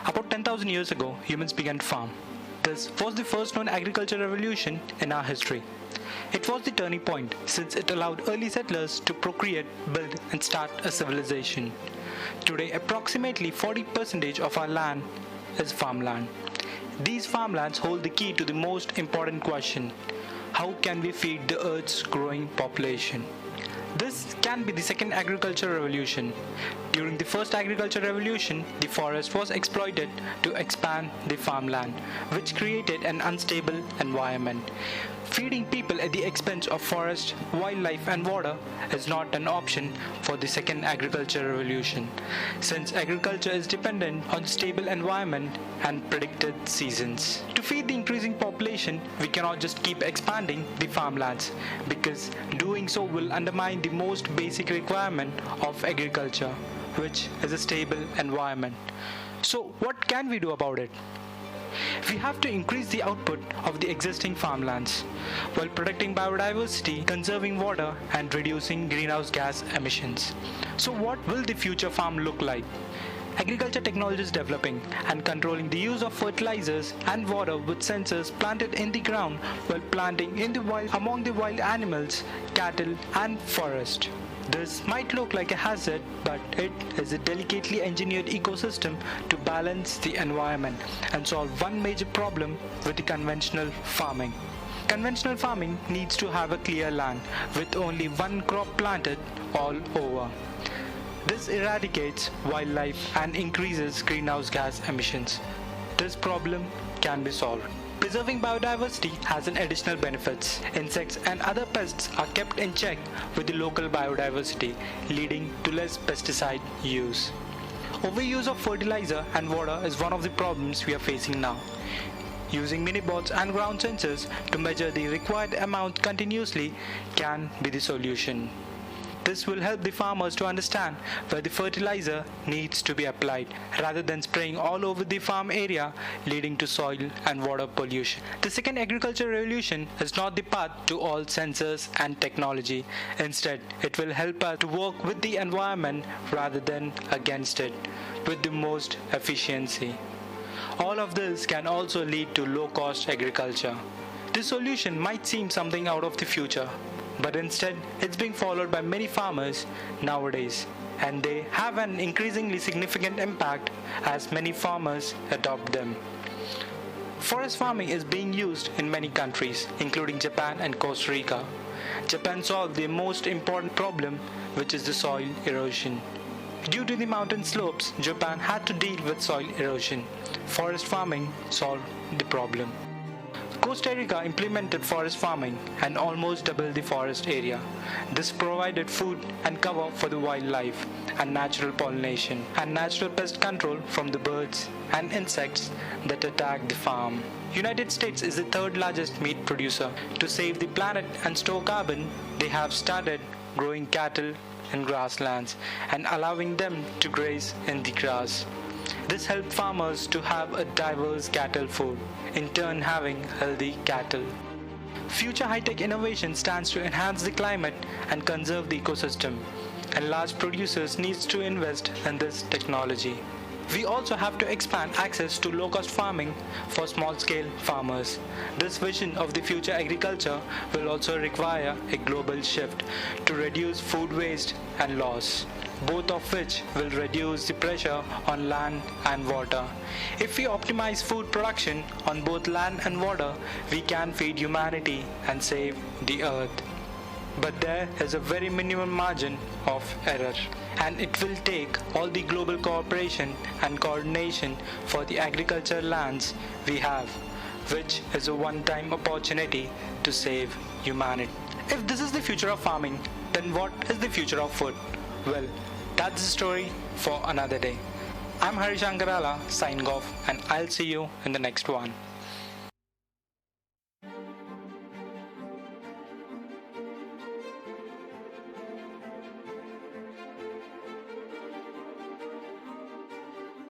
About 10,000 years ago, humans began to farm. This was the first known agricultural revolution in our history. It was the turning point since it allowed early settlers to procreate, build, and start a civilization. Today, approximately 40% of our land is farmland. These farmlands hold the key to the most important question: how can we feed the Earth's growing population? This can be the second agricultural revolution. During the first agricultural revolution, the forest was exploited to expand the farmland, which created an unstable environment. Feeding people at the expense of forest, wildlife and water is not an option for the second agricultural revolution, since agriculture is dependent on stable environment and predicted seasons. To feed the increasing population, we cannot just keep expanding the farmlands, because doing so will undermine the most basic requirement of agriculture, which is a stable environment. So what can we do about it? We have to increase the output of the existing farmlands while protecting biodiversity, conserving water, and reducing greenhouse gas emissions. So what will the future farm look like? Agriculture technology is developing and controlling the use of fertilizers and water with sensors planted in the ground while planting in the wild among the wild animals, cattle, and forest. This might look like a hazard, but it is a delicately engineered ecosystem to balance the environment and solve one major problem with the conventional farming. Conventional farming needs to have a clear land with only one crop planted all over. This eradicates wildlife and increases greenhouse gas emissions. This problem can be solved. Preserving biodiversity has an additional benefits. Insects and other pests are kept in check with the local biodiversity, leading to less pesticide use. Overuse of fertilizer and water is one of the problems we are facing now. Using mini-bots and ground sensors to measure the required amount continuously can be the solution. This will help the farmers to understand where the fertilizer needs to be applied rather than spraying all over the farm area, leading to soil and water pollution. The second agricultural revolution is not the path to all sensors and technology. Instead, it will help us to work with the environment rather than against it with the most efficiency. All of this can also lead to low-cost agriculture. This solution might seem something out of the future, but instead it's being followed by many farmers nowadays, and they have an increasingly significant impact as many farmers adopt them. Forest farming is being used in many countries, including Japan and Costa Rica. Japan solved the most important problem, which is the soil erosion. Due to the mountain slopes, Japan had to deal with soil erosion. Forest farming solved the problem. Costa Rica implemented forest farming and almost doubled the forest area. This provided food and cover for the wildlife and natural pollination and natural pest control from the birds and insects that attack the farm. United States is the third largest meat producer. To save the planet and store carbon, they have started growing cattle in grasslands and allowing them to graze in the grass. This helped farmers to have a diverse cattle food, in turn having healthy cattle. Future high-tech innovation stands to enhance the climate and conserve the ecosystem, and large producers need to invest in this technology. We also have to expand access to low-cost farming for small-scale farmers. This vision of the future agriculture will also require a global shift to reduce food waste and loss, both of which will reduce the pressure on land and water. If we optimize food production on both land and water, we can feed humanity and save the earth. But there is a very minimum margin of error, and it will take all the global cooperation and coordination for the agricultural lands we have, which is a one-time opportunity to save humanity. If this is the future of farming, then what is the future of food? Well, that's the story for another day. I'm Harishankarala signing off, and I'll see you in the next one.